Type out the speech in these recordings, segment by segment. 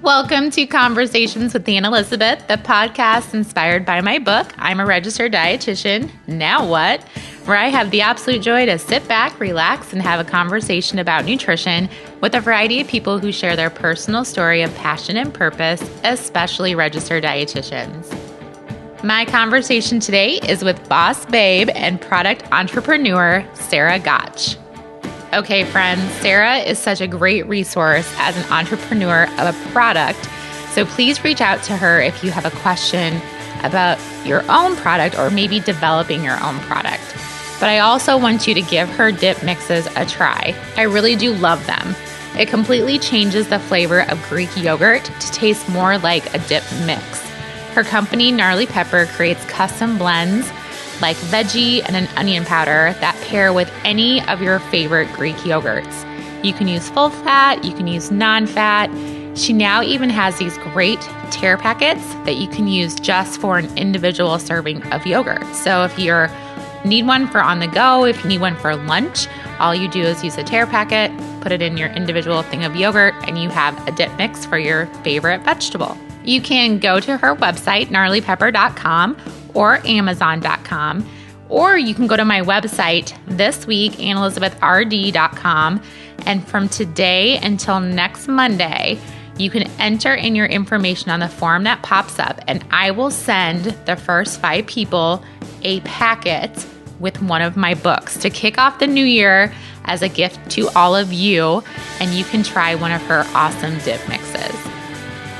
Welcome to Conversations with Ann Elizabeth, the podcast inspired by my book, I'm a Registered Dietitian, Now What?, where I have the absolute joy to sit back, relax, and have a conversation about nutrition with a variety of people who share their personal story of passion and purpose, especially registered dietitians. My conversation today is with boss babe and product entrepreneur, Sara Gotch. Okay, friends, Sara is such a great resource as an entrepreneur of a product, so please reach out to her if you have a question about your own product or maybe developing your own product. But I also want you to give her dip mixes a try. I really do love them. It completely changes the flavor of Greek yogurt to taste more like a dip mix. Her company, Gnarly Pepper, creates custom blends like veggie and an onion powder that pair with any of your favorite Greek yogurts. You can use full fat, you can use non-fat. She now even has these great tear packets that you can use just for an individual serving of yogurt. So if you need one for on the go, if you need one for lunch, all you do is use a tear packet, put it in your individual thing of yogurt, and you have a dip mix for your favorite vegetable. You can go to her website, gnarlypepper.com, or amazon.com, or you can go to my website this week, annelizabethrd.com, and from today until next Monday, you can enter in your information on the form that pops up, and I will send the first 5 people a packet with one of my books to kick off the new year as a gift to all of you, and you can try one of her awesome dip mixes.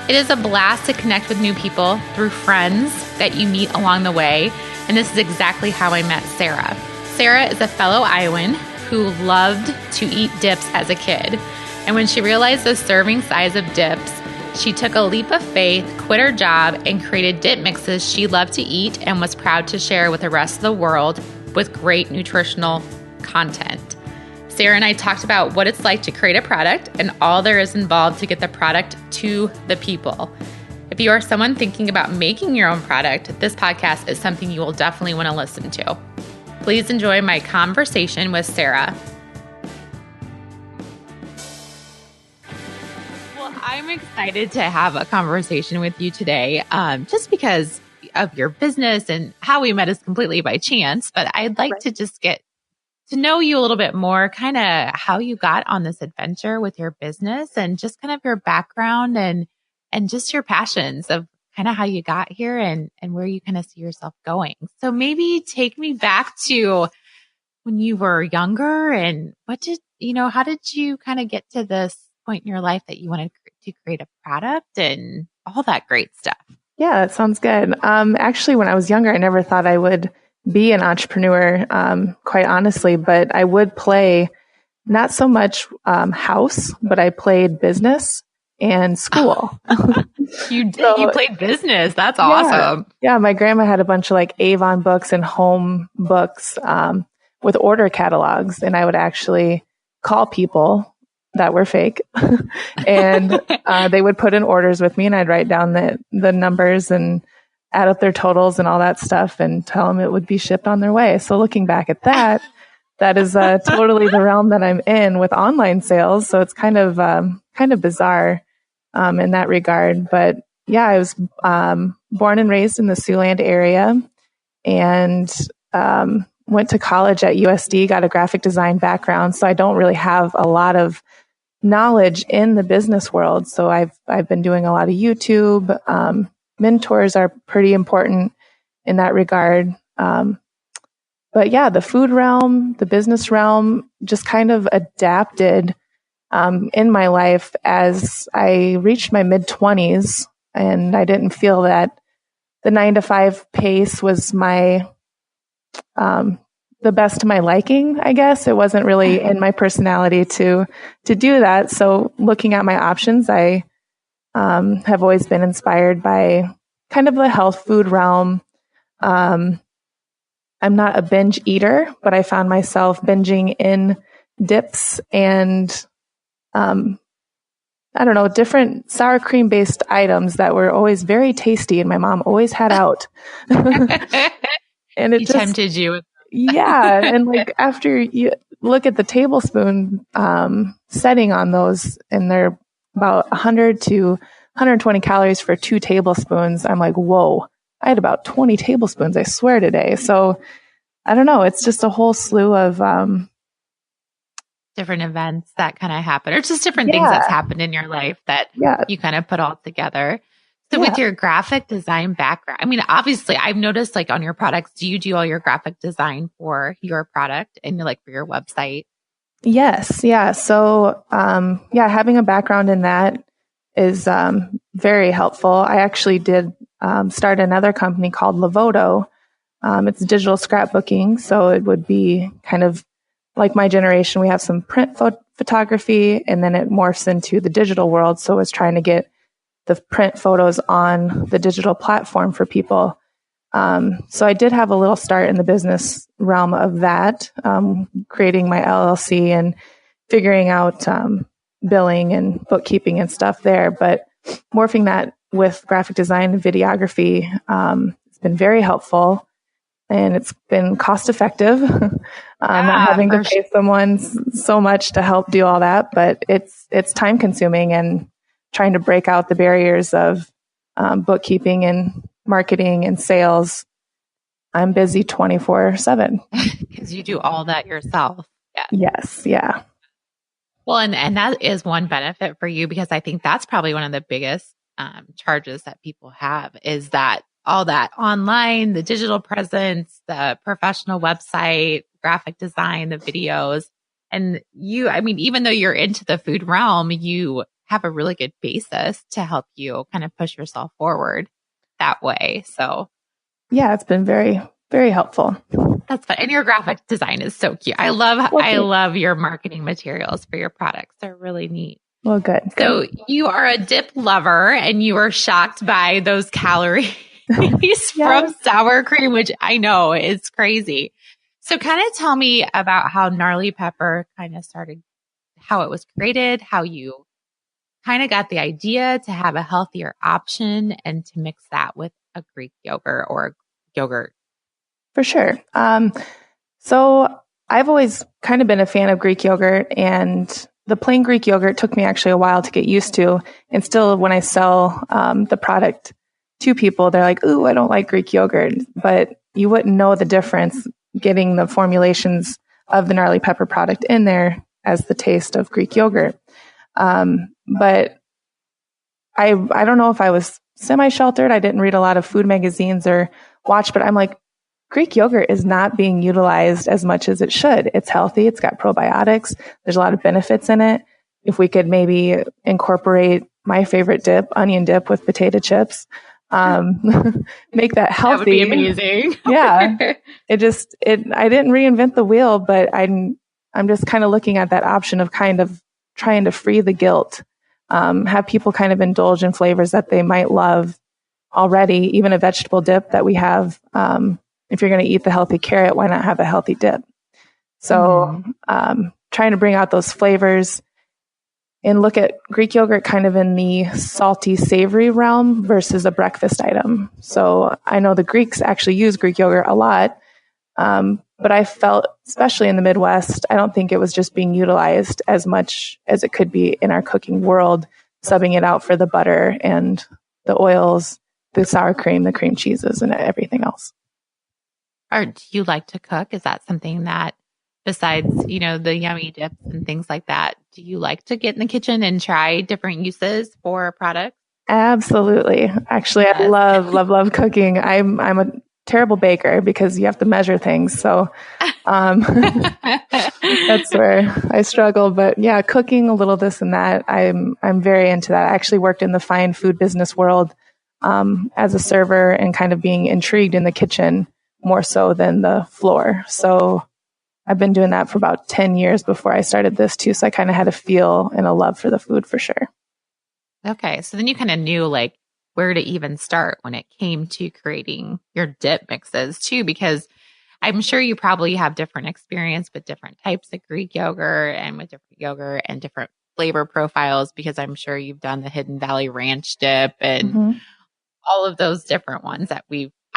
It is a blast to connect with new people through friends that you meet along the way, and this is exactly how I met Sara. Sara is a fellow Iowan who loved to eat dips as a kid, and when she realized the serving size of dips, she took a leap of faith, quit her job, and created dip mixes she loved to eat and was proud to share with the rest of the world with great nutritional content. Sara and I talked about what it's like to create a product and all there is involved to get the product to the people. If you are someone thinking about making your own product, this podcast is something you will definitely want to listen to. Please enjoy my conversation with Sara. Well, I'm excited to have a conversation with you today, just because of your business, and how we met is completely by chance, but I'd like to just get to know you a little bit more, kind of how you got on this adventure with your business and just kind of your background and just your passions of kind of how you got here and where you kind of see yourself going. So maybe take me back to when you were younger and how did you kind of get to this point in your life that you wanted to create a product and all that great stuff? Yeah, that sounds good. Actually, when I was younger, I never thought I would be an entrepreneur, quite honestly, but I would play not so much house, but I played business and school. You played business. That's awesome. Yeah, my grandma had a bunch of like Avon books and home books with order catalogs, and I would actually call people that were fake and they would put in orders with me, and I'd write down the numbers and add up their totals and all that stuff and tell them it would be shipped on their way. So looking back at that is totally the realm that I'm in with online sales. So it's kind of bizarre in that regard. But yeah, I was born and raised in the Siouxland area and went to college at USD, got a graphic design background. So I don't really have a lot of knowledge in the business world. So I've been doing a lot of YouTube. Mentors are pretty important in that regard. But yeah, the food realm, the business realm just kind of adapted in my life as I reached my mid-20s, and I didn't feel that the 9-to-5 pace was the best to my liking, I guess. It wasn't really in my personality to do that. So looking at my options, I have always been inspired by kind of the health food realm. I'm not a binge eater, but I found myself binging in dips and, different sour cream based items that were always very tasty, and my mom always had out. And it tempted you. Yeah. And like after you look at the tablespoon setting on those, and they're about 100 to 120 calories for 2 tablespoons. I'm like, whoa, I had about 20 tablespoons, I swear, today. So I don't know. It's just a whole slew of different events that kind of happen, or just different things that's happened in your life that you kind of put all together. So with your graphic design background, I mean, obviously I've noticed like on your products, do you do all your graphic design for your product and like for your website? Yes. Yeah. So, having a background in that is very helpful. I actually did start another company called Lavoto. It's digital scrapbooking. So it would be kind of like my generation. We have some print photography, and then it morphs into the digital world. So it's trying to get the print photos on the digital platform for people. So I did have a little start in the business realm of that, creating my LLC and figuring out billing and bookkeeping and stuff there. But morphing that with graphic design and videography, it's been very helpful, and it's been cost effective. Not having to pay someone so much to help do all that, but it's time consuming and trying to break out the barriers of bookkeeping and marketing and sales. I'm busy 24/7 because you do all that yourself. Yeah. Yes. Yeah. Well, and that is one benefit for you, because I think that's probably one of the biggest charges that people have, is that all that online, the digital presence, the professional website, graphic design, the videos. And you, I mean, even though you're into the food realm, you have a really good basis to help you kind of push yourself forward that way. So yeah, it's been very, very helpful. That's fun. And your graphic design is so cute. I love your marketing materials for your products. They're really neat. Well, good. So you are a dip lover, and you were shocked by those calories from sour cream, which I know is crazy. So kind of tell me about how Gnarly Pepper kind of started, how it was created, how you kind of got the idea to have a healthier option and to mix that with a Greek yogurt or yogurt. For sure. So I've always kind of been a fan of Greek yogurt, and the plain Greek yogurt took me actually a while to get used to. And still, when I sell the product to people, they're like, "Ooh, I don't like Greek yogurt." But you wouldn't know the difference getting the formulations of the Gnarly Pepper product in there as the taste of Greek yogurt. But I don't know if I was semi-sheltered. I didn't read a lot of food magazines or watch, but I'm like, Greek yogurt is not being utilized as much as it should. It's healthy. It's got probiotics. There's a lot of benefits in it. If we could maybe incorporate my favorite dip, onion dip with potato chips, make that healthy. That would be amazing. Yeah. I didn't reinvent the wheel, but I'm just kind of looking at that option of kind of trying to free the guilt, have people kind of indulge in flavors that they might love already, even a vegetable dip that we have. If you're going to eat the healthy carrot, why not have a healthy dip? So, trying to bring out those flavors and look at Greek yogurt kind of in the salty, savory realm versus a breakfast item. So I know the Greeks actually use Greek yogurt a lot. But I felt, especially in the Midwest, I don't think it was just being utilized as much as it could be in our cooking world, subbing it out for the butter and the oils, the sour cream, the cream cheeses, and everything else. Or do you like to cook? Is that something that, besides, the yummy dips and things like that, do you like to get in the kitchen and try different uses for a product? Absolutely. Actually, yes. I love cooking. I'm a terrible baker because you have to measure things. So that's where I struggle. But yeah, cooking a little this and that, I'm very into that. I actually worked in the fine food business world as a server and kind of being intrigued in the kitchen more so than the floor. So I've been doing that for about 10 years before I started this too. So I kind of had a feel and a love for the food for sure. Okay. So then you kind of knew like where to even start when it came to creating your dip mixes too, because I'm sure you probably have different experience with different types of Greek yogurt and with different yogurt and different flavor profiles, because I'm sure you've done the Hidden Valley Ranch dip and all of those different ones that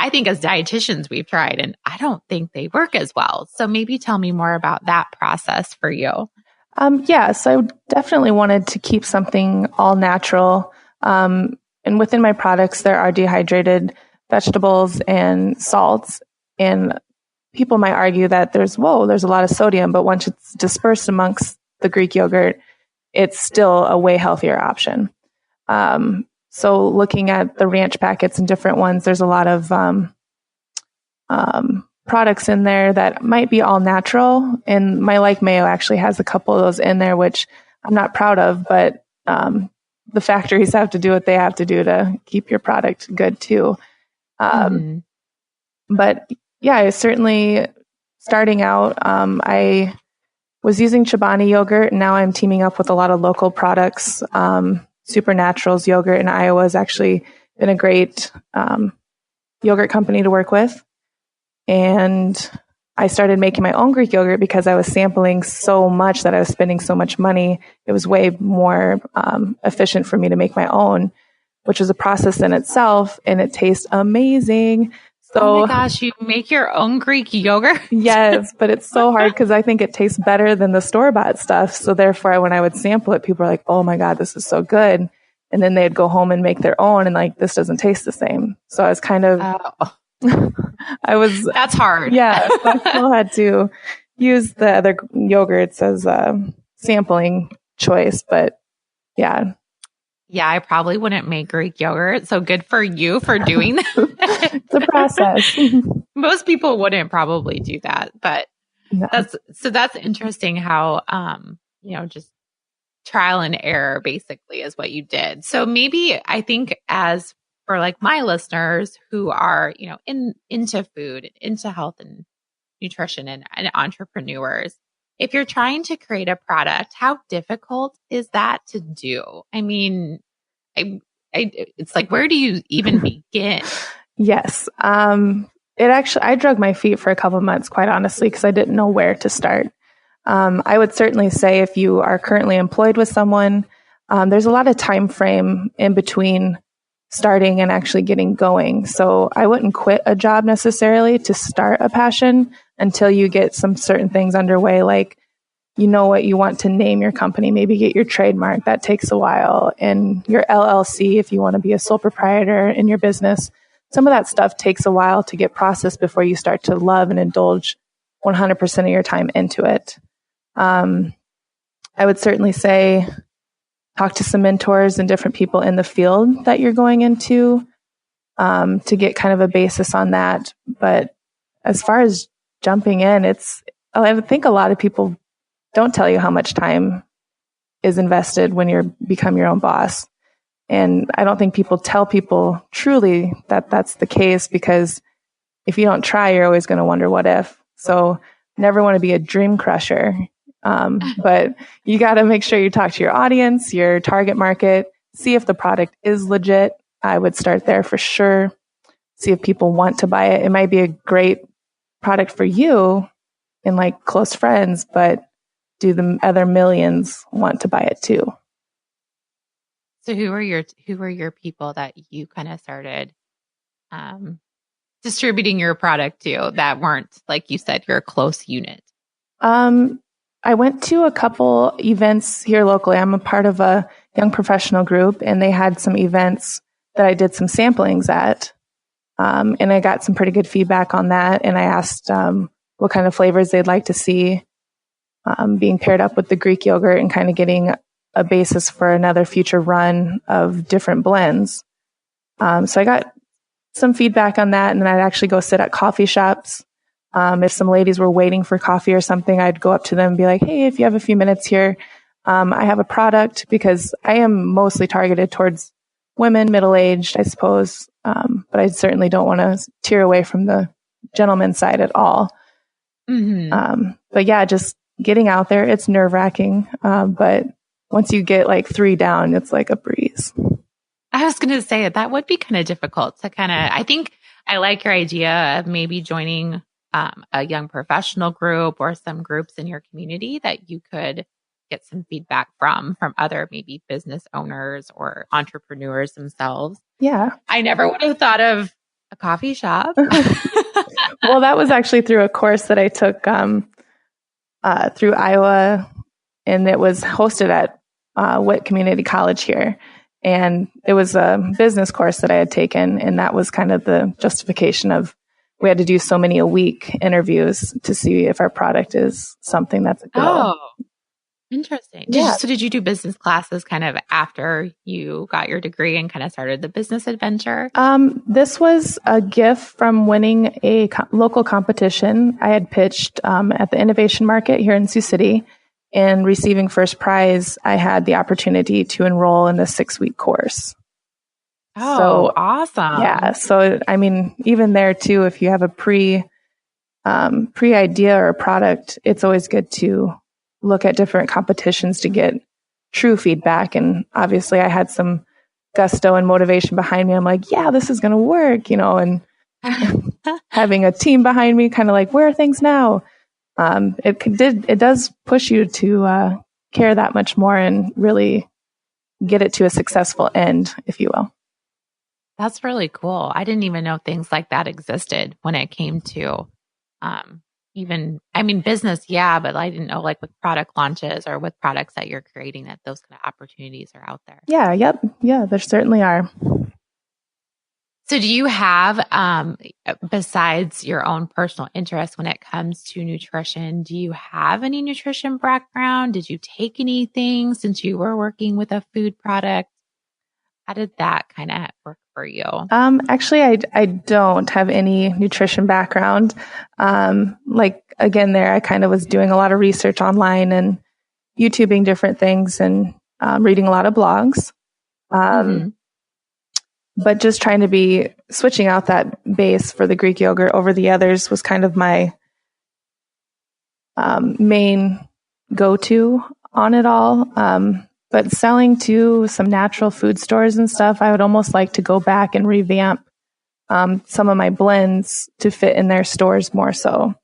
I think as dietitians we've tried, and I don't think they work as well. So maybe tell me more about that process for you. So I definitely wanted to keep something all natural. And within my products, there are dehydrated vegetables and salts. And people might argue that there's a lot of sodium, but once it's dispersed amongst the Greek yogurt, it's still a way healthier option. So looking at the ranch packets and different ones, there's a lot of products in there that might be all natural. And my Like Mayo actually has a couple of those in there, which I'm not proud of, but the factories have to do what they have to do to keep your product good too. But yeah, certainly starting out, I was using Chobani yogurt, and now I'm teaming up with a lot of local products. Supernatural's yogurt in Iowa has actually been a great yogurt company to work with. And I started making my own Greek yogurt because I was sampling so much that I was spending so much money. It was way more efficient for me to make my own, which was a process in itself, and it tastes amazing. So, oh my gosh, you make your own Greek yogurt? Yes, but it's so hard because I think it tastes better than the store-bought stuff. So therefore, when I would sample it, people were like, oh my God, this is so good. And then they'd go home and make their own, and like, this doesn't taste the same. So I was kind of... That's hard. Yeah. So I still had to use the other yogurts as a sampling choice, but yeah. Yeah, I probably wouldn't make Greek yogurt. So good for you for doing that. It's a process. Most people wouldn't probably do that, but No. that's interesting how, just trial and error basically is what you did. So maybe I think as for like my listeners who are, into food, into health and nutrition and entrepreneurs, if you're trying to create a product, how difficult is that to do? I mean, it's like, where do you even begin? Yes. I drug my feet for a couple of months, quite honestly, because I didn't know where to start. I would certainly say if you are currently employed with someone, there's a lot of time frame in between starting and actually getting going. So I wouldn't quit a job necessarily to start a passion until you get some certain things underway, like you know what you want to name your company, maybe get your trademark. That takes a while. And your LLC, if you want to be a sole proprietor in your business, some of that stuff takes a while to get processed before you start to love and indulge 100% of your time into it. I would certainly say talk to some mentors and different people in the field that you're going into to get kind of a basis on that. But as far as jumping in, I think a lot of people don't tell you how much time is invested when you become your own boss. And I don't think people tell people truly that that's the case, because if you don't try, you're always going to wonder what if. So never want to be a dream crusher. But you got to make sure you talk to your audience, your target market, see if the product is legit. I would start there for sure. See if people want to buy it. It might be a great product for you and like close friends, but do the other millions want to buy it too? So who are your people that you kind of started distributing your product to that weren't, like you said, your close unit? I went to a couple events here locally. I'm a part of a young professional group, and they had some events that I did some samplings at. And I got some pretty good feedback on that. And I asked what kind of flavors they'd like to see being paired up with the Greek yogurt, and kind of getting a basis for another future run of different blends. So I got some feedback on that, and then I'd actually go sit at coffee shops. If some ladies were waiting for coffee or something, I'd go up to them and be like, hey, if you have a few minutes here, I have a product, because I am mostly targeted towards women, middle-aged, I suppose. But I certainly don't want to tear away from the gentleman's side at all. Mm-hmm. But yeah, just getting out there, it's nerve-wracking. But once you get like 3 down, it's like a breeze. I was going to say that would be kind of difficult to I think I like your idea of maybe joining a young professional group or some groups in your community that you could get some feedback from other maybe business owners or entrepreneurs themselves. Yeah. I never would have thought of a coffee shop. Well, that was actually through a course that I took through Iowa, and it was hosted at Witt Community College here. And it was a business course that I had taken. And that was kind of the justification of we had to do so many a week interviews to see if our product is something that's a go. Oh, interesting. Yeah. So did you do business classes kind of after you got your degree and kind of started the business adventure? This was a gift from winning a local competition. I had pitched at the Innovation Market here in Sioux City, and receiving first prize, I had the opportunity to enroll in the 6-week course. Oh, so, awesome. Yeah. So, I mean, even there too, if you have a pre idea or a product, it's always good to look at different competitions to get true feedback. And obviously I had some gusto and motivation behind me. I'm like, yeah, this is going to work, and having a team behind me, kind of like, where are things now? It does push you to care that much more and really get it to a successful end, if you will. That's really cool. I didn't even know things like that existed when it came to business. Yeah, but I didn't know like with product launches or with products that you're creating that those kind of opportunities are out there. Yeah. Yep. Yeah, there certainly are. So do you have, besides your own personal interest when it comes to nutrition, do you have any nutrition background? Did you take anything since you were working with a food product? How did that kind of work for you? Actually, I don't have any nutrition background. Like again, there, I kind of was doing a lot of research online and YouTubing different things and reading a lot of blogs. But just trying to be switching out that base for the Greek yogurt over the others was kind of my main go-to on it all. But selling to some natural food stores and stuff, I would almost like to go back and revamp some of my blends to fit in their stores more so.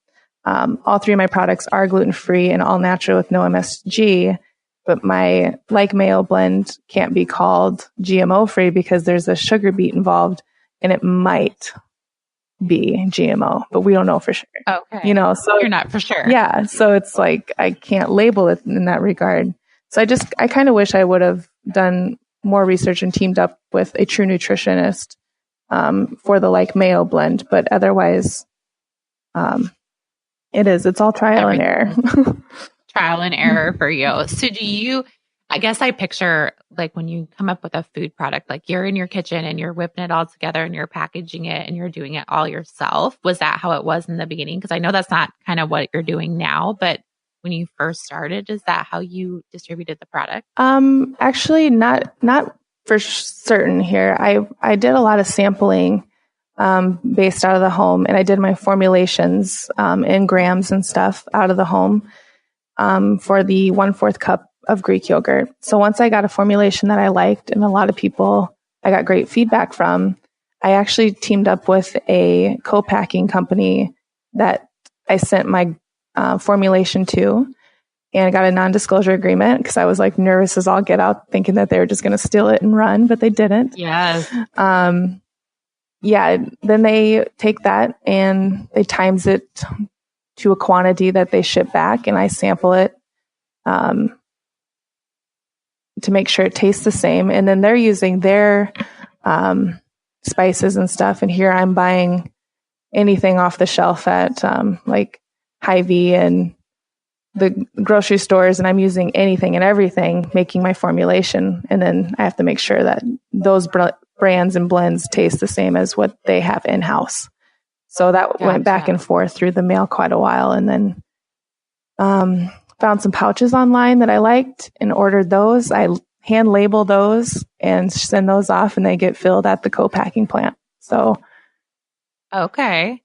All 3 of my products are gluten-free and all natural with no MSG, but my Like Mayo blend can't be called GMO-free because there's a sugar beet involved and it might be GMO, but we don't know for sure. Okay. So you're not for sure. Yeah. So it's like, I can't label it in that regard. So I kind of wish I would have done more research and teamed up with a true nutritionist for the Like Mayo blend, but otherwise, it's all trial and error. Trial and error for you. So I guess I picture like when you come up with a food product, like you're in your kitchen and you're whipping it all together and you're packaging it and you're doing it all yourself. Was that how it was in the beginning? Because I know that's not kind of what you're doing now, but when you first started, is that how you distributed the product? Actually not for certain here. I did a lot of sampling based out of the home, and I did my formulations in grams and stuff out of the home for the 1/4 cup of Greek yogurt. So once I got a formulation that I liked and a lot of people I got great feedback from, I actually teamed up with a co-packing company that I sent my formulation to, and I got a non-disclosure agreement because I was like nervous as all get out, thinking that they were just going to steal it and run, but they didn't. Yes. Then they take that and they times it to a quantity that they ship back, and I sample it to make sure it tastes the same. And then they're using their spices and stuff. And here I'm buying anything off the shelf at like Hy-Vee and the grocery stores, and I'm using anything and everything, making my formulation. And then I have to make sure that those brands and blends taste the same as what they have in-house. So that went back and forth through the mail quite a while. And then found some pouches online that I liked and ordered those. I hand label those and send those off, and they get filled at the co-packing plant. So. Okay.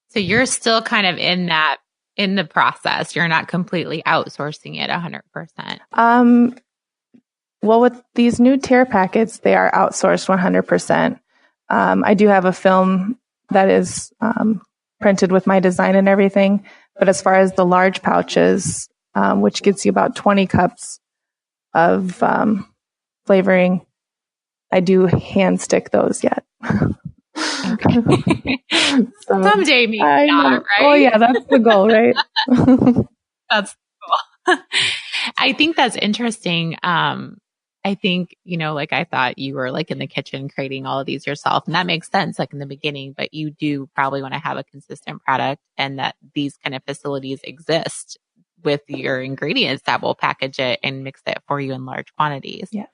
So you're still kind of in the process. You're not completely outsourcing it 100%. Well, with these new tier packets, they are outsourced 100%. I do have a film that is printed with my design and everything. But as far as the large pouches, which gets you about 20 cups of flavoring, I do hand stick those yet. Okay. Someday, maybe not, right? Oh, yeah, that's the goal, right? That's cool. I think that's interesting. I think, like I thought you were like in the kitchen creating all of these yourself. And that makes sense like in the beginning, but you do probably want to have a consistent product and that these kind of facilities exist with your ingredients that will package it and mix it for you in large quantities. Yes.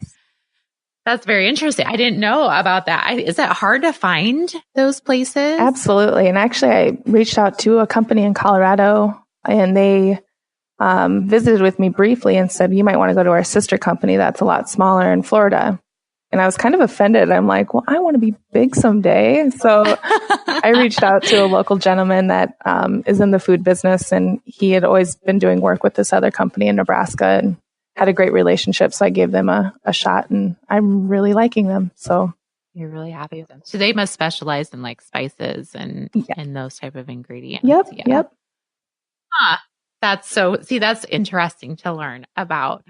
That's very interesting. I didn't know about that. Is it hard to find those places? Absolutely. And actually, I reached out to a company in Colorado and they visited with me briefly and said, you might want to go to our sister company that's a lot smaller in Florida. And I was kind of offended. I'm like, well, I want to be big someday. So I reached out to a local gentleman that is in the food business, and he had always been doing work with this other company in Nebraska and had a great relationship. So I gave them a shot, and I'm really liking them. So you're really happy with them. So they must specialize in like spices and those type of ingredients. Yep. Huh. That's interesting to learn about.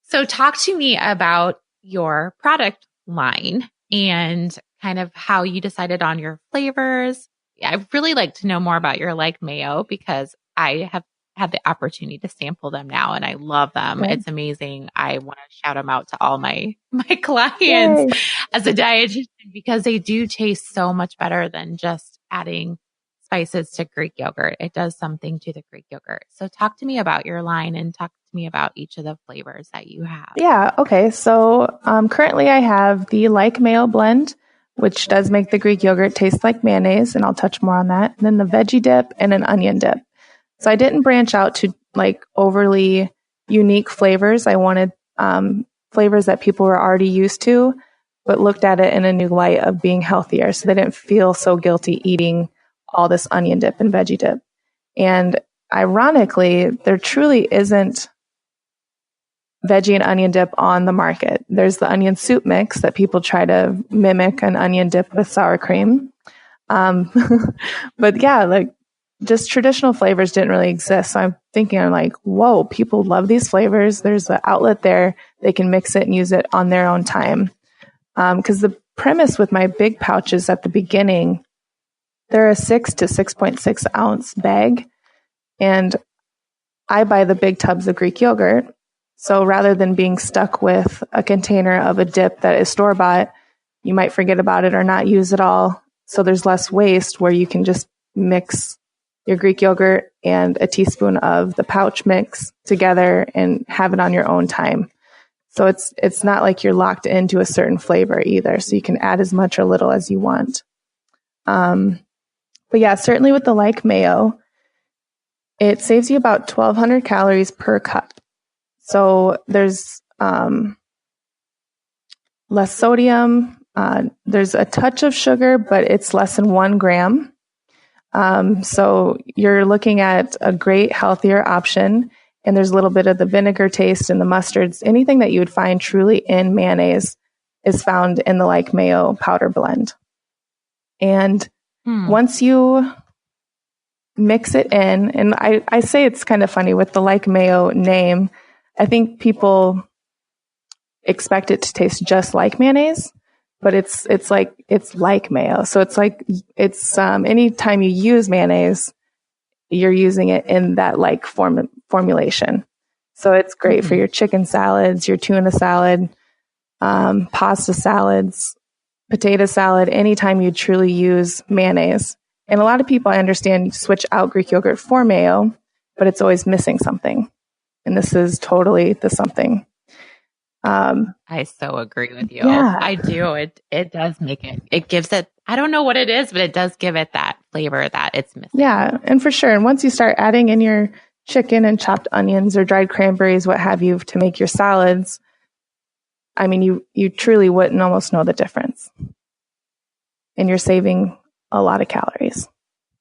So talk to me about your product line and kind of how you decided on your flavors. I'd really like to know more about your like mayo because I have had the opportunity to sample them now and I love them. It's amazing. I want to shout them out to all my clients as a dietitian because they do taste so much better than just adding spices to Greek yogurt. It does something to the Greek yogurt. So talk to me about your line and talk to me about each of the flavors that you have. Yeah. Okay. So currently I have the like mayo blend, which does make the Greek yogurt taste like mayonnaise, and I'll touch more on that. And then the veggie dip and an onion dip. So I didn't branch out to like overly unique flavors. I wanted flavors that people were already used to, but looked at it in a new light of being healthier. So they didn't feel so guilty eating all this onion dip and veggie dip. And ironically, there truly isn't veggie and onion dip on the market. There's the onion soup mix that people try to mimic an onion dip with sour cream. But yeah, like just traditional flavors didn't really exist. So I'm like, whoa, people love these flavors. There's an outlet there. They can mix it and use it on their own time. Because the premise with my big pouches at the beginning, they're a 6 to 6.6 ounce bag. And I buy the big tubs of Greek yogurt. So rather than being stuck with a container of a dip that is store-bought, you might forget about it or not use it all. So there's less waste where you can just mix your Greek yogurt and a teaspoon of the pouch mix together and have it on your own time. So it's not like you're locked into a certain flavor either. So you can add as much or little as you want. But yeah, certainly with the like mayo, it saves you about 1,200 calories per cup. So there's less sodium. There's a touch of sugar, but it's less than 1 gram. So you're looking at a great, healthier option. And there's a little bit of the vinegar taste and the mustards. Anything that you would find truly in mayonnaise is found in the like mayo powder blend. And once you mix it in, and I say it's kind of funny with the like mayo name, I think people expect it to taste just like mayonnaise, but it's like mayo. So it's anytime you use mayonnaise, you're using it in that like formulation. So it's great for your chicken salads, your tuna salad, pasta salads, potato salad, anytime you truly use mayonnaise. And a lot of people, I understand, switch out Greek yogurt for mayo, but it's always missing something. And this is totally the something. I so agree with you. Yeah. I do. It does make it gives it, I don't know what it is, but it does give it that flavor that it's missing. Yeah. And for sure. And once you start adding in your chicken and chopped onions or dried cranberries, what have you, to make your salads, I mean, you truly wouldn't almost know the difference. And you're saving a lot of calories.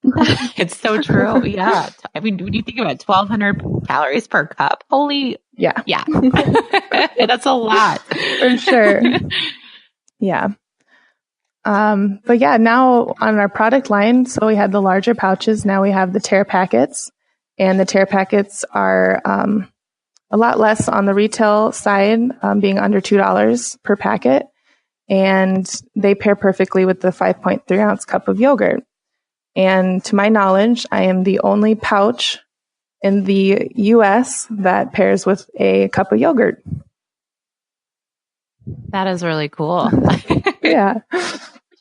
It's so true. Yeah. I mean, when you think about 1,200 calories per cup, holy. Yeah. Yeah. That's a lot. For sure. Yeah. But yeah, now on our product line, so we had the larger pouches. Now we have the tear packets, and the tear packets are a lot less on the retail side, being under $2 per packet. And they pair perfectly with the 5.3 ounce cup of yogurt. And to my knowledge, I am the only pouch in the US that pairs with a cup of yogurt. That is really cool. Yeah.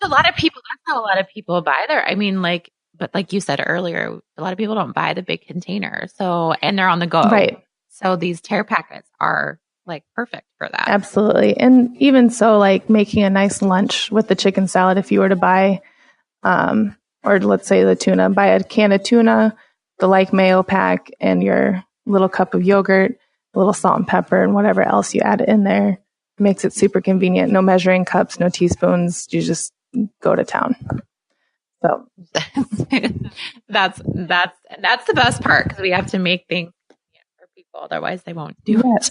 A lot of people, that's how a lot of people buy their, I mean, like, but like you said earlier, a lot of people don't buy the big container. So, and they're on the go. Right. So these tear packets are like perfect for that. Absolutely. And even so, like making a nice lunch with the chicken salad, if you were to buy, or let's say the tuna, buy a can of tuna, the like mayo pack, and your little cup of yogurt, a little salt and pepper, and whatever else you add in there. It makes it super convenient. No measuring cups, no teaspoons. You just go to town. So that's the best part, because we have to make things for people, otherwise they won't do it.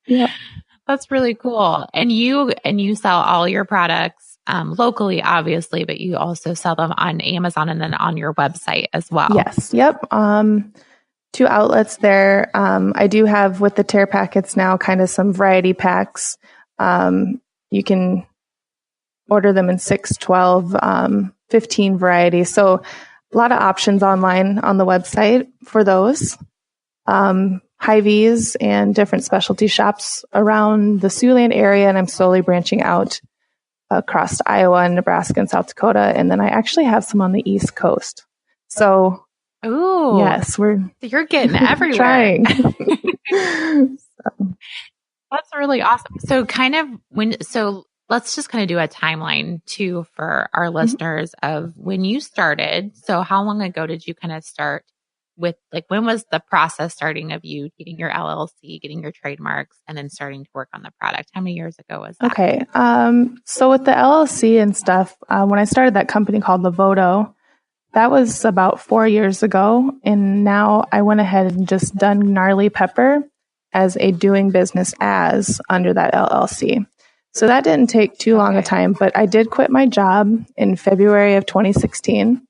Yeah. That's really cool. And you sell all your products locally, obviously, but you also sell them on Amazon and then on your website as well. Yes. Yep. 2 outlets there. I do have, with the tear packets now, kind of some variety packs. You can order them in 6, 12, 15 varieties. So a lot of options online on the website for those. Hy-Vees and different specialty shops around the Siouxland area, and I'm slowly branching out across Iowa, Nebraska, and South Dakota. And then I actually have some on the East Coast. So, ooh, yes, you're getting everywhere. Trying. That's really awesome. So let's just kind of do a timeline too for our listeners of when you started. So how long ago did you kind of start with, like, when was the process starting of you getting your LLC, getting your trademarks, and then starting to work on the product? How many years ago was that? Okay. So with the LLC and stuff, when I started that company called Lavoto, that was about 4 years ago. And now I went ahead and just done Gnarly Pepper as a doing business as under that LLC. So that didn't take too long a time, but I did quit my job in February of 2016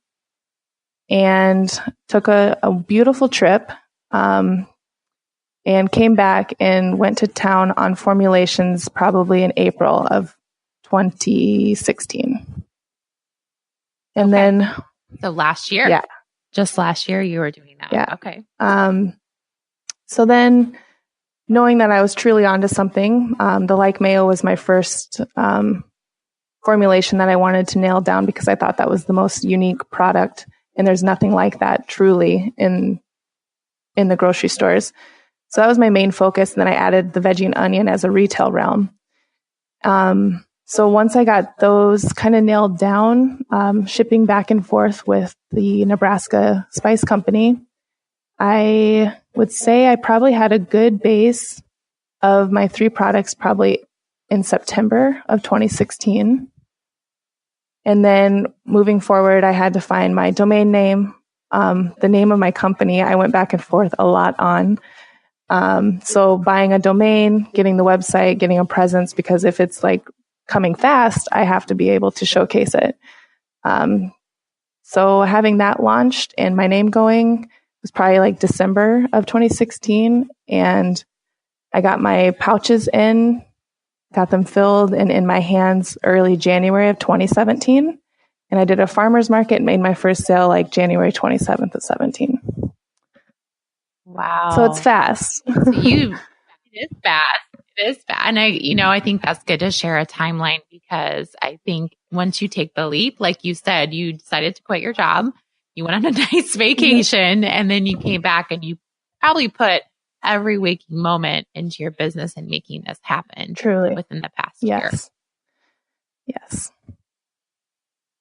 and took a beautiful trip, and came back and went to town on formulations probably in April of 2016. And then, so last year, yeah, just last year you were doing that. Yeah. Okay. So then, knowing that I was truly onto something, the like mayo was my first formulation that I wanted to nail down, because I thought that was the most unique product, and there's nothing like that truly in the grocery stores. So that was my main focus. And then I added the veggie and onion as a retail realm. So once I got those kind of nailed down, shipping back and forth with the Nebraska Spice Company, I would say I probably had a good base of my 3 products probably in September of 2016. And then moving forward, I had to find my domain name, the name of my company. I went back and forth a lot on. So buying a domain, getting the website, getting a presence, because if it's like coming fast, I have to be able to showcase it. So having that launched and my name going was probably like December of 2016. And I got my pouches in, got them filled and in my hands early January of 2017. And I did a farmer's market and made my first sale like January 27th of 17. Wow. So it's fast. It is fast. It is fast. And I think that's good to share a timeline, because I think once you take the leap, like you said, you decided to quit your job, you went on a nice vacation, and then you came back and you probably put every waking moment into your business and making this happen Truly within the past year. Yes.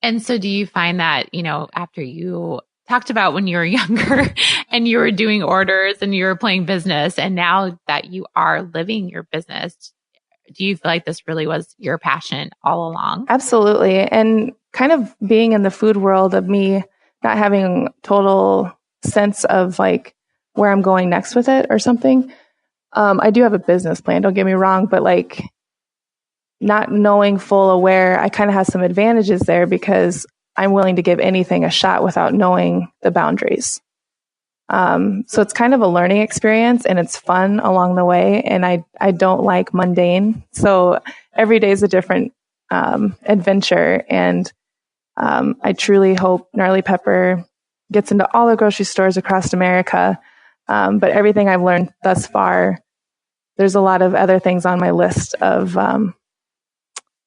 And so do you find that, after you talked about when you were younger and you were doing orders and you were playing business, and now that you are living your business, do you feel like this really was your passion all along? Absolutely. And kind of being in the food world, of me not having total sense of like where I'm going next with it or something. I do have a business plan, don't get me wrong, but like not knowing full aware, I kind of have some advantages there, because I'm willing to give anything a shot without knowing the boundaries. So it's kind of a learning experience, and it's fun along the way. And I don't like mundane. So every day is a different adventure. And I truly hope Gnarly Pepper gets into all the grocery stores across America. But everything I've learned thus far there's a lot of other things on my list of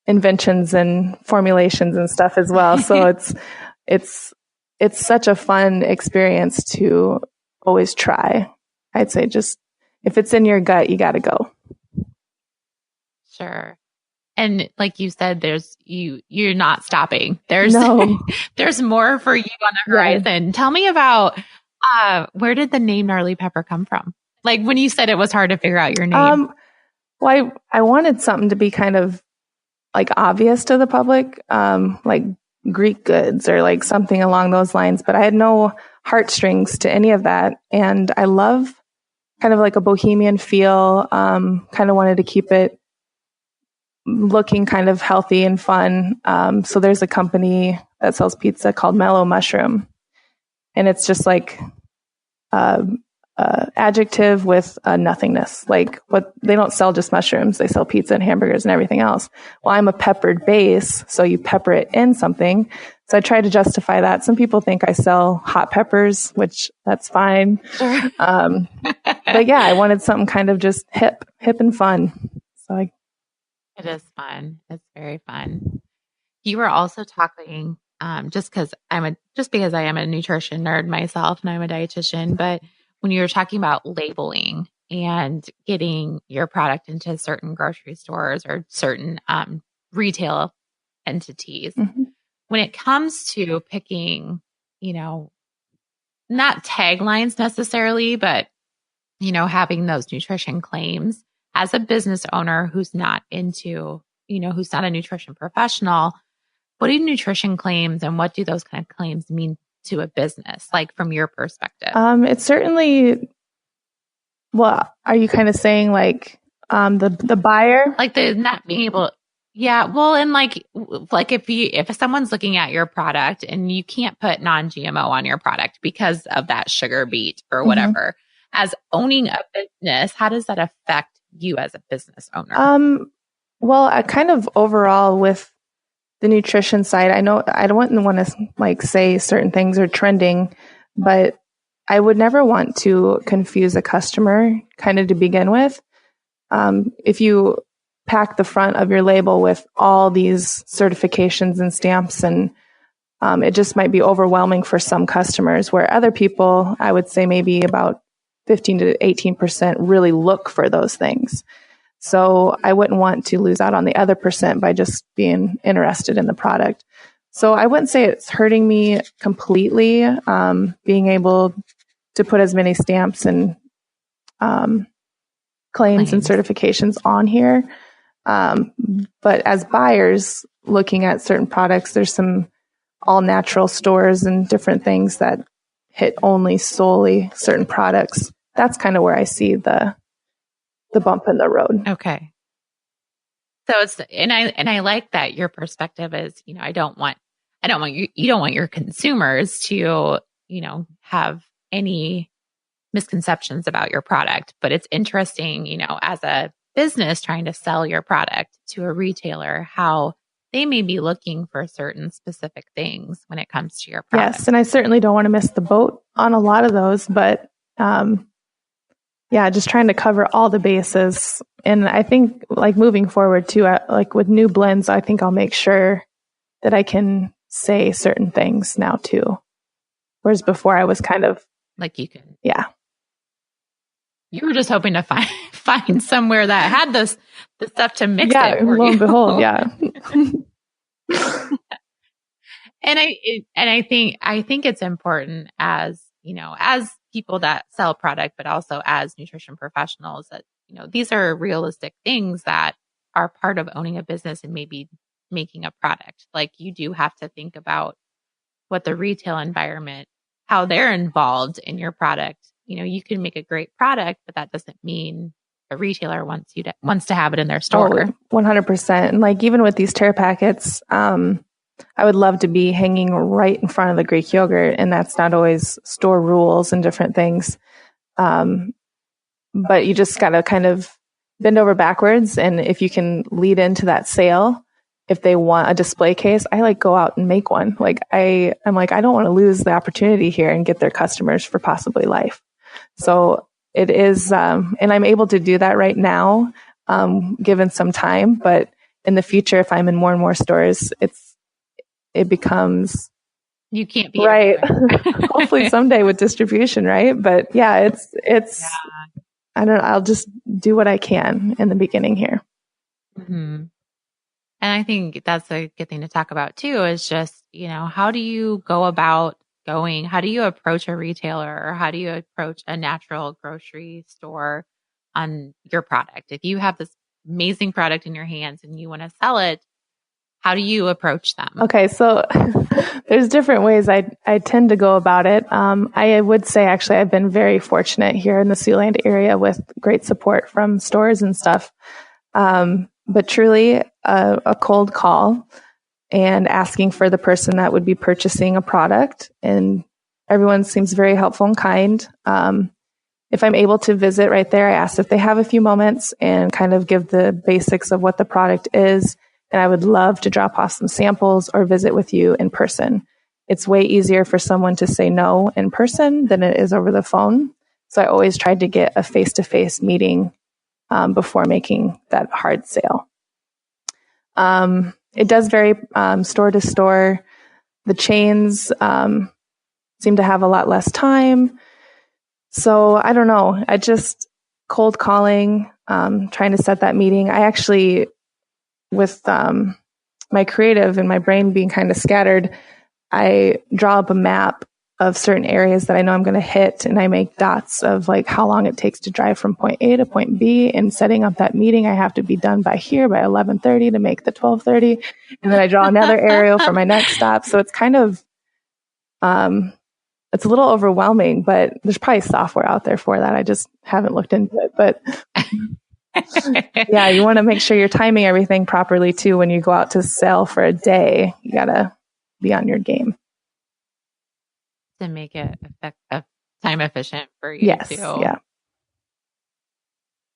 inventions and formulations and stuff as well. So it's such a fun experience to always try. I'd say just if it's in your gut, you got to go. Sure. And like you said, you're not stopping. There's more for you on the horizon. Yeah. Tell me about where did the name Gnarly Pepper come from? Like when you said it was hard to figure out your name. Well, I wanted something to be kind of like obvious to the public, like Greek goods or like something along those lines, but I had no heartstrings to any of that. And I love kind of like a bohemian feel, kind of wanted to keep it looking kind of healthy and fun. So there's a company that sells pizza called Mellow Mushroom, and it's just like adjective with nothingness. Like what they don't sell just mushrooms; they sell pizza and hamburgers and everything else. Well, I'm a peppered base, so you pepper it in something. So I try to justify that. Some people think I sell hot peppers, which that's fine. But yeah, I wanted something kind of just hip and fun. So it is fun. It's very fun. You were also talking, just because I am a nutrition nerd myself and I'm a dietitian, but when you were talking about labeling and getting your product into certain grocery stores or certain retail entities, when it comes to picking, not taglines necessarily, but, having those nutrition claims as a business owner who's not who's not a nutrition professional, what do nutrition claims and what do those kind of claims mean to a business, like from your perspective? It's certainly, well, are you kind of saying like the buyer? Like the not being able, yeah. Well, and like if someone's looking at your product and you can't put non-GMO on your product because of that sugar beet or whatever, as owning a business, how does that affect you as a business owner? Well, I kind of overall with the nutrition side, I know I wouldn't want to like say certain things are trending, but I would never want to confuse a customer kind of to begin with. If you pack the front of your label with all these certifications and stamps, and it just might be overwhelming for some customers, where other people, I would say maybe about 15 to 18% really look for those things. So I wouldn't want to lose out on the other percent by just being interested in the product. So I wouldn't say it's hurting me completely, being able to put as many stamps and claims and certifications on here. But as buyers looking at certain products, there's some all natural stores and different things that hit only solely certain products. That's kind of where I see the bump in the road. Okay. So it's, and I like that your perspective is, you don't want your consumers to, have any misconceptions about your product, but it's interesting, as a business trying to sell your product to a retailer, how they may be looking for certain specific things when it comes to your product. Yes. And I certainly don't want to miss the boat on a lot of those, but, just trying to cover all the bases. And I think like moving forward too, like with new blends, I think I'll make sure that I can say certain things now too. Whereas before I was kind of like you can. Yeah. You were just hoping to find somewhere that had the stuff to mix it. Yeah, lo and behold, yeah. And I think it's important as, as people that sell product, but also as nutrition professionals that, these are realistic things that are part of owning a business and maybe making a product. Like you do have to think about what the retail environment, how they're involved in your product. You can make a great product, but that doesn't mean a retailer wants to have it in their store. 100%. And like even with these tear packets, I would love to be hanging right in front of the Greek yogurt, and that's not always store rules and different things. But you just got to kind of bend over backwards. And if you can lead into that sale, if they want a display case, I like go out and make one. Like I'm like, I don't want to lose the opportunity here and get their customers for possibly life. So it is, and I'm able to do that right now, given some time, but in the future, if I'm in more and more stores, it becomes you can't be right. Hopefully someday with distribution, right? But yeah, it's, I don't know, I'll just do what I can in the beginning here. Mm-hmm. And I think that's a good thing to talk about too, is just, how do you go about how do you approach a retailer, or how do you approach a natural grocery store on your product? If you have this amazing product in your hands and you want to sell it, how do you approach them? Okay, so there's different ways I tend to go about it. I would say actually I've been very fortunate here in the Siouxland area with great support from stores and stuff. But truly a cold call and asking for the person that would be purchasing a product, and everyone seems very helpful and kind. If I'm able to visit right there, I ask if they have a few moments and kind of give the basics of what the product is. And I would love to drop off some samples or visit with you in person. It's way easier for someone to say no in person than it is over the phone. So I always tried to get a face-to-face meeting before making that hard sale. It does vary store to store. The chains seem to have a lot less time. So I don't know. I just cold calling, trying to set that meeting. I actually, with my creative and my brain being kind of scattered, I draw up a map of certain areas that I know I'm going to hit, and I make dots of like how long it takes to drive from point A to point B. And setting up that meeting, I have to be done by here by 11:30 to make the 12:30, and then I draw another aerial for my next stop. So it's kind of it's a little overwhelming, but there's probably software out there for that. I just haven't looked into it, but yeah, you want to make sure you're timing everything properly too. When you go out to sell for a day, you gotta be on your game to make it time efficient for you. Yes, too. Yeah.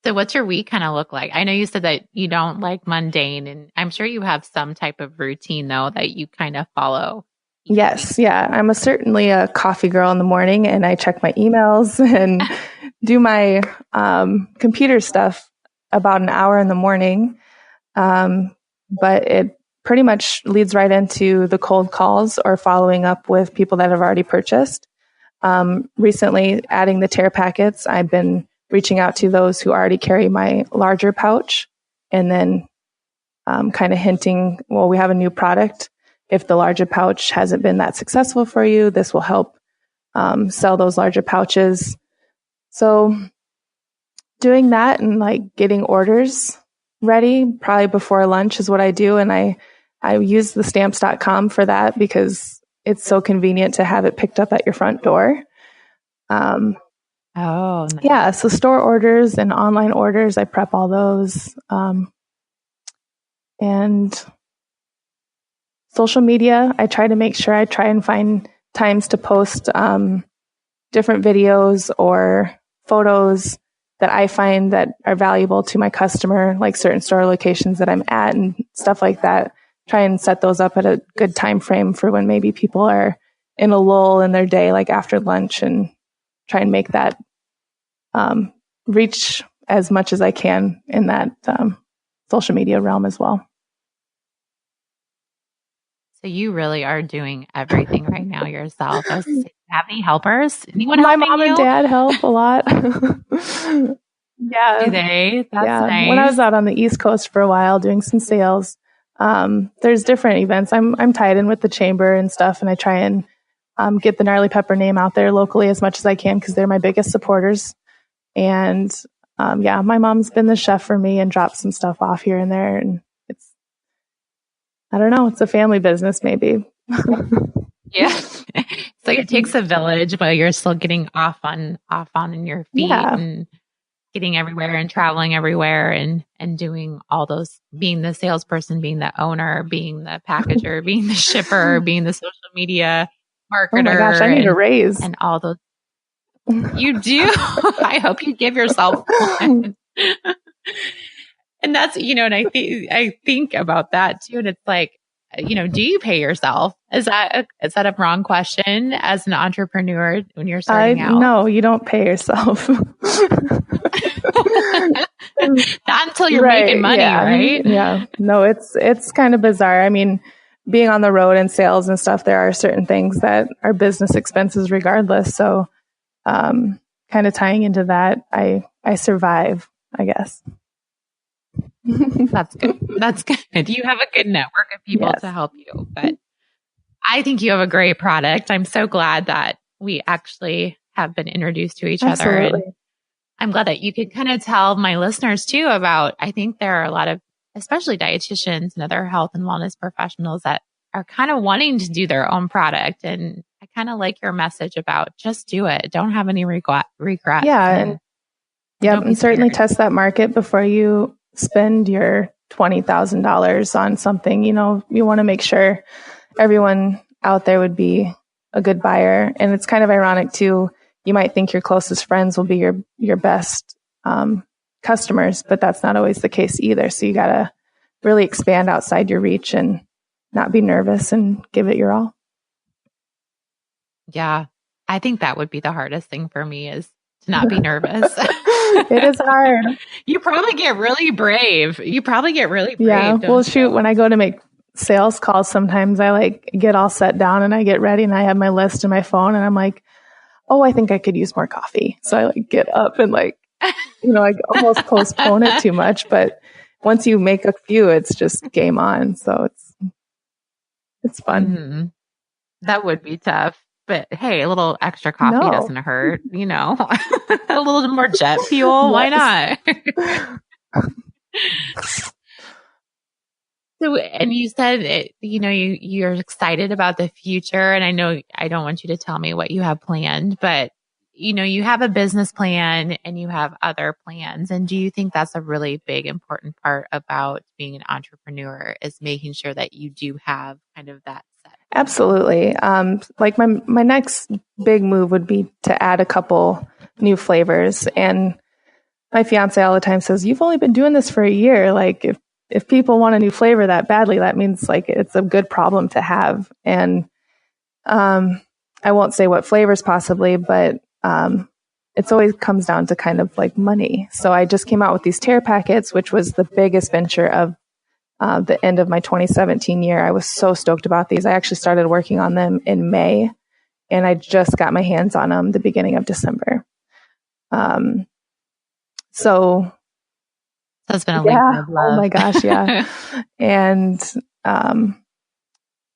So what's your week kind of look like? I know you said that you don't like mundane, and I'm sure you have some type of routine though that you kind of follow. Yes. Yeah. I'm certainly a coffee girl in the morning, and I check my emails and do my computer stuff about an hour in the morning. But it pretty much leads right into the cold calls or following up with people that have already purchased. Recently, adding the tear packets, I've been reaching out to those who already carry my larger pouch, and then kind of hinting, well, we have a new product. If the larger pouch hasn't been that successful for you, this will help sell those larger pouches. So doing that and like getting orders ready probably before lunch is what I do. And I use the stamps.com for that because it's so convenient to have it picked up at your front door. Oh, nice. Yeah. So store orders and online orders, I prep all those. And social media, I try to make sure I try and find times to post different videos or photos that I find that are valuable to my customer, like certain store locations that I'm at and stuff like that. Try and set those up at a good time frame for when maybe people are in a lull in their day, like after lunch, and try and make that reach as much as I can in that social media realm as well. So you really are doing everything right now yourself. Do you have any helpers? Anyone My helping mom you? and dad help a lot. Yeah. Do they? That's nice. When I was out on the East Coast for a while doing some sales, there's different events. I'm tied in with the chamber and stuff, and I try and get the Gnarly Pepper name out there locally as much as I can because they're my biggest supporters. And my mom's been the chef for me and dropped some stuff off here and there, and I don't know, it's a family business maybe. Yeah. So it takes a village, but you're still getting off on your feet and getting everywhere and traveling everywhere and doing all those, being the salesperson, being the owner, being the packager, being the shipper, being the social media marketer. Oh my gosh, I need a raise. And all those. You do? I hope you give yourself one. And that's, and I think about that too. And it's like, do you pay yourself? Is that a wrong question as an entrepreneur when you're starting out? No, you don't pay yourself. Not until you're making money, right? Yeah. No, it's kind of bizarre. I mean, being on the road and sales and stuff, there are certain things that are business expenses regardless. So, kind of tying into that, I survive, I guess. That's good. That's good. You have a good network of people to help you, but I think you have a great product. I'm so glad that we actually have been introduced to each other. And I'm glad that you could kind of tell my listeners too about, I think there are a lot of, especially dietitians and other health and wellness professionals that are kind of wanting to do their own product. And I kind of like your message about just do it. Don't have any regrets. Yeah. And certainly test that market before you spend your $20,000 on something. You want to make sure everyone out there would be a good buyer. And it's kind of ironic too. You might think your closest friends will be your best customers, but that's not always the case either. So you got to really expand outside your reach and not be nervous and give it your all. Yeah. I think that would be the hardest thing for me is to not be nervous. It is hard. You probably get really brave. Yeah. Well, shoot, when I go to make sales calls, sometimes I get all set down and I get ready and I have my list in my phone and I'm like, oh, I think I could use more coffee. So I get up and I almost postpone it too much. But once you make a few, it's just game on. So it's fun. Mm-hmm. That would be tough. But hey, a little extra coffee doesn't hurt, a little more jet fuel. Why not? So, and you said, you're excited about the future. And I know I don't want you to tell me what you have planned, but you have a business plan and you have other plans. And do you think that's a really big, important part about being an entrepreneur is making sure that you do have kind of that set? Absolutely. My next big move would be to add a couple new flavors. And my fiance all the time says, you've only been doing this for a year. If people want a new flavor that badly, that means it's a good problem to have. And, I won't say what flavors possibly, but, it's always comes down to kind of money. So I just came out with these tear packets, which was the biggest venture of the end of my 2017 year. I was so stoked about these. I actually started working on them in May and I just got my hands on them the beginning of December. So that's been a labor of love. Oh my gosh. Yeah. And,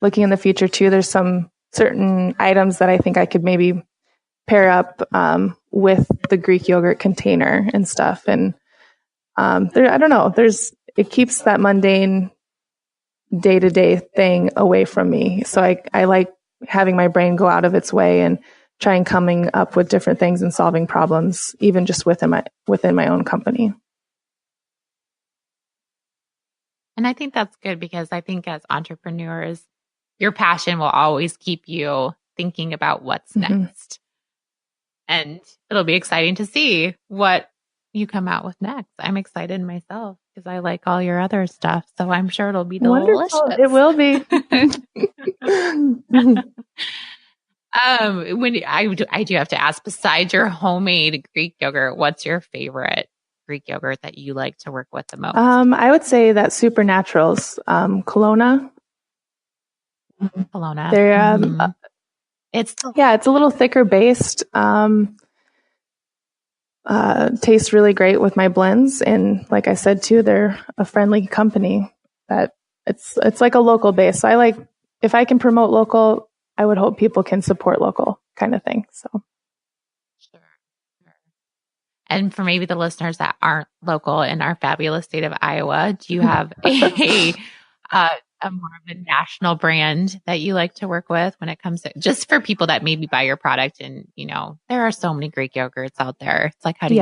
looking in the future too, there's some certain items that I think I could maybe pair up, with the Greek yogurt container and stuff. And, I don't know, it keeps that mundane day-to-day thing away from me. So I like having my brain go out of its way and trying coming up with different things and solving problems, even just within my own company. And I think that's good because I think as entrepreneurs, your passion will always keep you thinking about what's next. And it'll be exciting to see what you come out with next. I'm excited myself because I like all your other stuff. So I'm sure it'll be delicious. Wonderful. It will be. When I do have to ask, besides your homemade Greek yogurt, what's your favorite Greek yogurt that you like to work with the most? I would say that Supernaturals, Kelowna. Kelowna. They're, it's a little thicker based. Tastes really great with my blends. And like I said too, they're a friendly company that it's like a local base. So if I can promote local, I would hope people can support local kind of thing. So. Sure. And for maybe the listeners that aren't local in our fabulous state of Iowa, do you have a more of a national brand that you like to work with when it comes to just for people that maybe buy your product and, there are so many Greek yogurts out there. It's like, how do you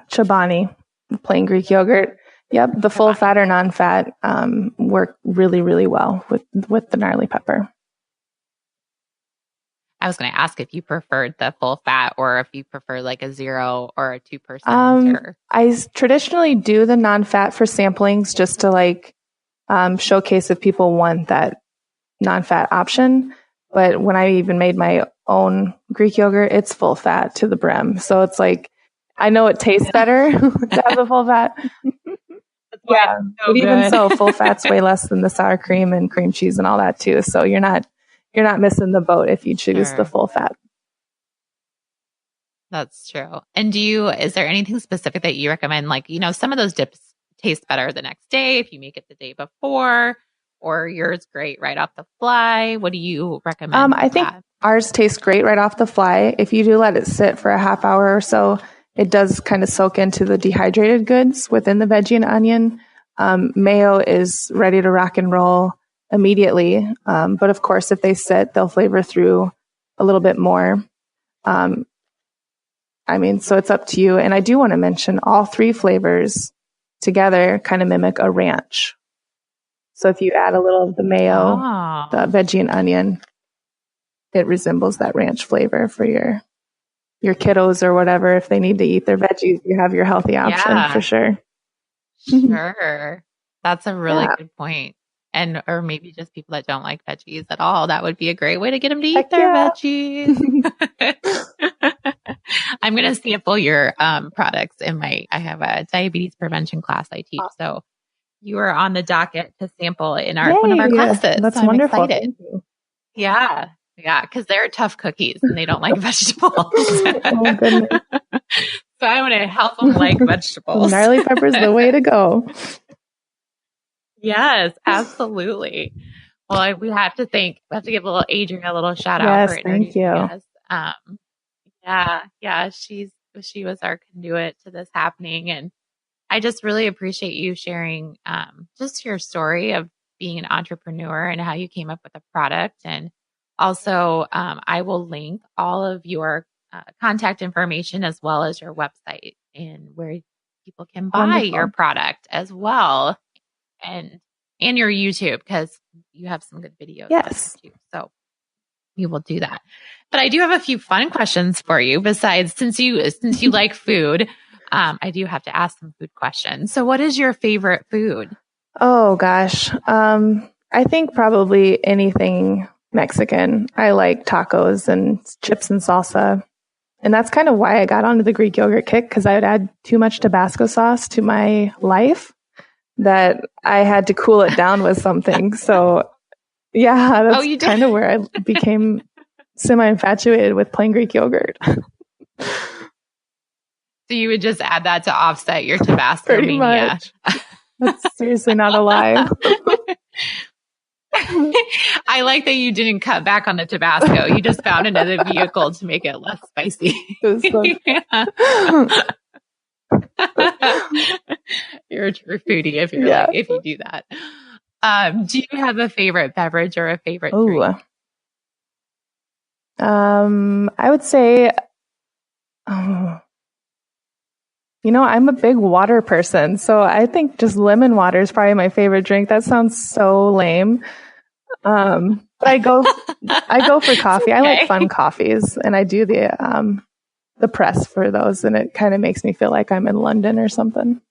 Chobani, plain Greek yogurt. Yep. The full fat or non-fat, work really, really well with the Gnarly Pepper. I was going to ask if you preferred the full fat or if you prefer like a 0 or a 2%. I traditionally do the non-fat for samplings just to showcase if people want that non-fat option. But when I even made my own Greek yogurt, it's full fat to the brim. So it's like, I know it tastes better to have the full fat. Yeah, but even so, full fat's way less than the sour cream and cream cheese and all that too. So you're not missing the boat if you choose the full fat. That's true. And is there anything specific that you recommend? Like, some of those dips taste better the next day if you make it the day before, or yours great right off the fly. What do you recommend? I think ours tastes great right off the fly. If you do let it sit for a half hour or so, it does kind of soak into the dehydrated goods within the veggie and onion. Mayo is ready to rock and roll immediately. But of course, if they sit, they'll flavor through a little bit more. So it's up to you. And I do want to mention all three flavors together kind of mimic a ranch. So if you add a little of the mayo, the veggie and onion, it resembles that ranch flavor for your kiddos or whatever. If they need to eat their veggies, you have your healthy option for sure. Sure. That's a really good point. Or maybe just people that don't like veggies at all. That would be a great way to get them to eat their veggies. I'm going to sample your products I have a diabetes prevention class I teach. So you are on the docket to sample in one of our classes. That's so wonderful. Excited. Thank you. Yeah. Yeah. Because they're tough cookies and they don't like vegetables. Oh, goodness. So I want to help them like vegetables. Gnarly pepper is the way to go. Yes, absolutely. Well, we have to give little Adrian a little shout out for introducing us. She was our conduit to this happening. And I just really appreciate you sharing just your story of being an entrepreneur and how you came up with a product. And also, I will link all of your contact information as well as your website and where people can buy your product as well. And your YouTube, because you have some good videos. Yes. Too, so we will do that. But I do have a few fun questions for you. Besides, since you like food, I do have to ask some food questions. So, what is your favorite food? Oh gosh, I think probably anything Mexican. I like tacos and chips and salsa. And that's kind of why I got onto the Greek yogurt kick, because I would add too much Tabasco sauce to my life that I had to cool it down with something. So yeah, that's kind of where I became semi-infatuated with plain Greek yogurt. So you would just add that to offset your Tabasco Pretty mania. Much. That's seriously not a lie. I like that you didn't cut back on the Tabasco. You just found another vehicle to make it less spicy. You're a true foodie if you do that. Do you have a favorite beverage or a favorite drink? I would say, I'm a big water person, so I think just lemon water is probably my favorite drink. That sounds so lame. But I go for coffee. I like fun coffees, and I do the press for those, and it kind of makes me feel like I'm in London or something.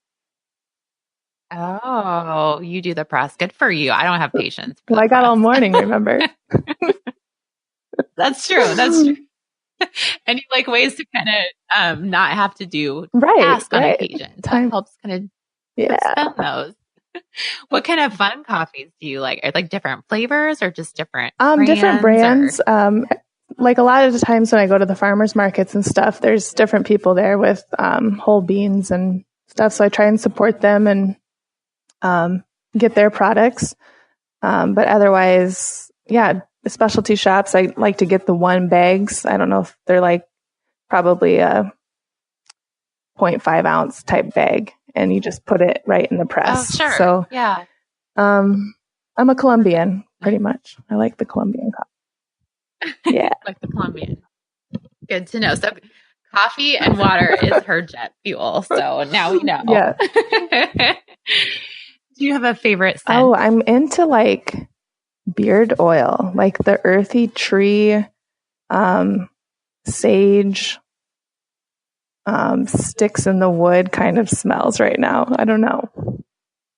Oh, you do the press. Good for you. I don't have patience. Well, I got all morning, remember? That's true. And you like ways to kind of not have to do tasks on occasion. That helps kind of spend those. What kind of fun coffees do you like? Are like different flavors or just different brands? Different brands. Like a lot of the times when I go to the farmers markets and stuff, there's different people there with whole beans and stuff. So I try and support them and get their products. But otherwise, the specialty shops, I like to get the one bags. I don't know if they're like probably a 0.5 ounce type bag, and you just put it right in the press. Oh, sure. So, yeah. I'm a Colombian, pretty much. I like the Colombian coffee. Yeah. Like the Colombian. Good to know. So coffee and water is her jet fuel. So now we know. Yeah. Do you have a favorite scent? Oh, I'm into like beard oil, like the earthy tree, sage, sticks in the wood kind of smells right now. I don't know.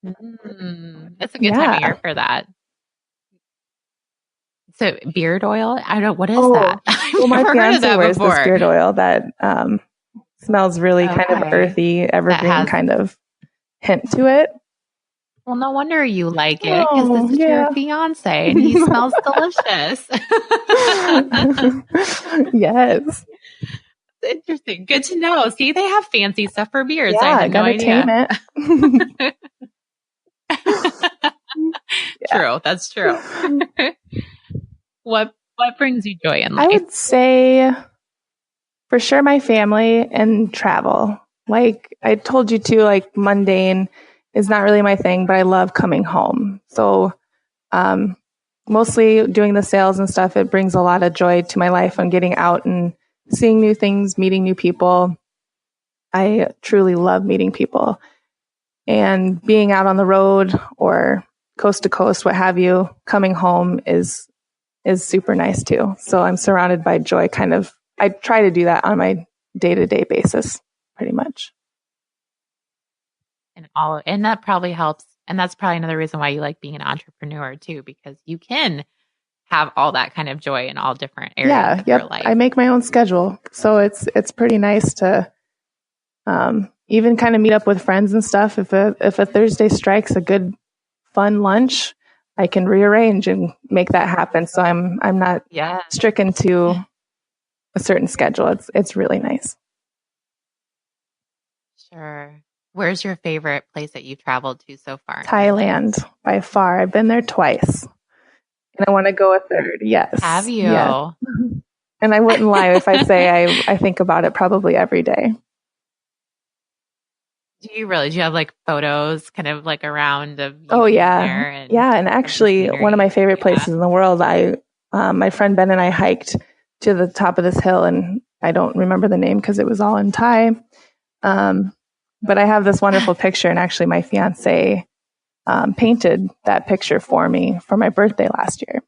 That's a good time of year for that. So beard oil? I don't. What is that? I've well, my never heard of fiance that wears before. this beard oil that smells really kind of earthy, evergreen kind of hint to it. Well, no wonder you like it, because this is your fiance and he smells delicious. Yes. Interesting. Good to know. See, they have fancy stuff for beards. Yeah, I had no idea. True. That's true. What brings you joy in life? I would say for sure my family and travel. Like I told you too, like mundane is not really my thing, but I love coming home. So mostly doing the sales and stuff, it brings a lot of joy to my life on getting out and seeing new things, meeting new people. I truly love meeting people, and being out on the road or coast to coast, what have you, coming home is super nice too. So I'm surrounded by joy kind of. I try to do that on my day-to-day basis pretty much. And that probably helps. And that's probably another reason why you like being an entrepreneur too, because you can have all that kind of joy in all different areas of your life. I make my own schedule. So it's pretty nice to even kind of meet up with friends and stuff. If a Thursday strikes a good fun lunch, I can rearrange and make that happen. So I'm not stricken to a certain schedule. It's really nice. Sure. Where's your favorite place that you've traveled to so far? Thailand, by far. I've been there twice. And I want to go a third. Yes. Have you? Yes. And I wouldn't lie if I say I think about it probably every day. Do you really? Do you have like photos kind of like around of you there? And actually one of my favorite places in the world, my friend Ben and I hiked to the top of this hill, and I don't remember the name because it was all in Thai. But I have this wonderful picture, and actually my fiance painted that picture for me for my birthday last year.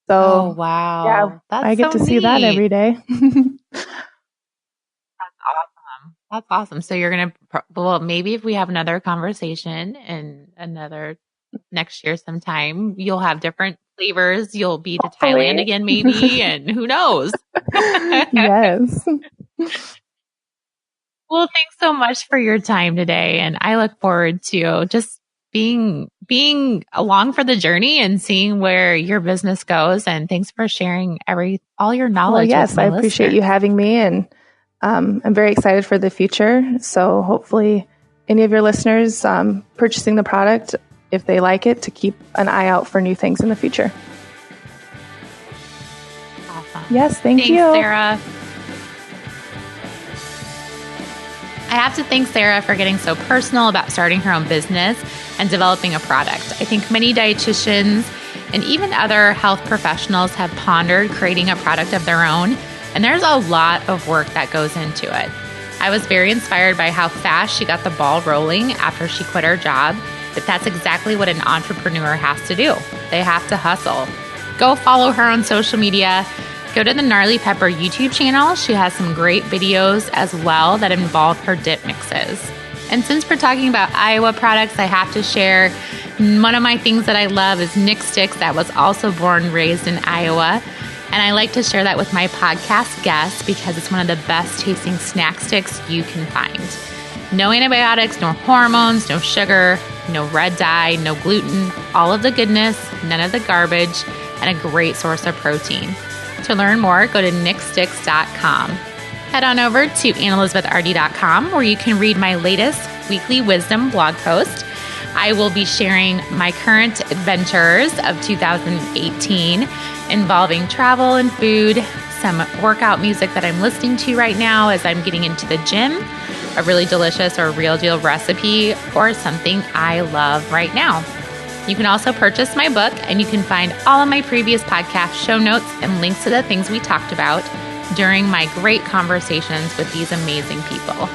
So, wow. Yeah, I get to see that every day. That's awesome. So you're going to, maybe if we have another conversation and another next year sometime, you'll have different flavors. You'll be to Thailand again, maybe, and who knows? Yes. Well, thanks so much for your time today. And I look forward to just being along for the journey and seeing where your business goes. And thanks for sharing all your knowledge. Well, yes, I appreciate you having me, and I'm very excited for the future. So hopefully any of your listeners purchasing the product, if they like it, to keep an eye out for new things in the future. Awesome. Yes, thanks you. Sara. I have to thank Sara for getting so personal about starting her own business and developing a product. I think many dietitians and even other health professionals have pondered creating a product of their own, and there's a lot of work that goes into it. I was very inspired by how fast she got the ball rolling after she quit her job, but that's exactly what an entrepreneur has to do. They have to hustle. Go follow her on social media. Go to the Gnarly Pepper YouTube channel. She has some great videos as well that involve her dip mixes. And since we're talking about Iowa products, I have to share one of my things that I love is Nick Sticks, that was also born and raised in Iowa. And I like to share that with my podcast guests because it's one of the best tasting snack sticks you can find. No antibiotics, no hormones, no sugar, no red dye, no gluten, all of the goodness, none of the garbage, and a great source of protein. To learn more, go to nicksticks.com. Head on over to annelizabethrd.com where you can read my latest weekly wisdom blog post. I will be sharing my current adventures of 2018 involving travel and food, some workout music that I'm listening to right now as I'm getting into the gym, a really delicious or real deal recipe, or something I love right now. You can also purchase my book, and you can find all of my previous podcast show notes and links to the things we talked about during my great conversations with these amazing people.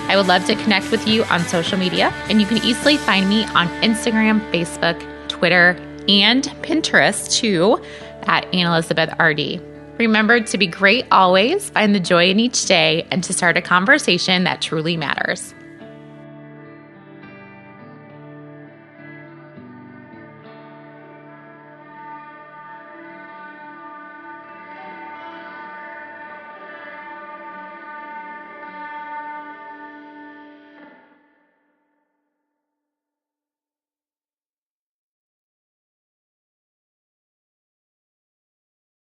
I would love to connect with you on social media, and you can easily find me on Instagram, Facebook, Twitter, and Pinterest too at AnnElizabethRD. Remember to be great always, find the joy in each day, and to start a conversation that truly matters.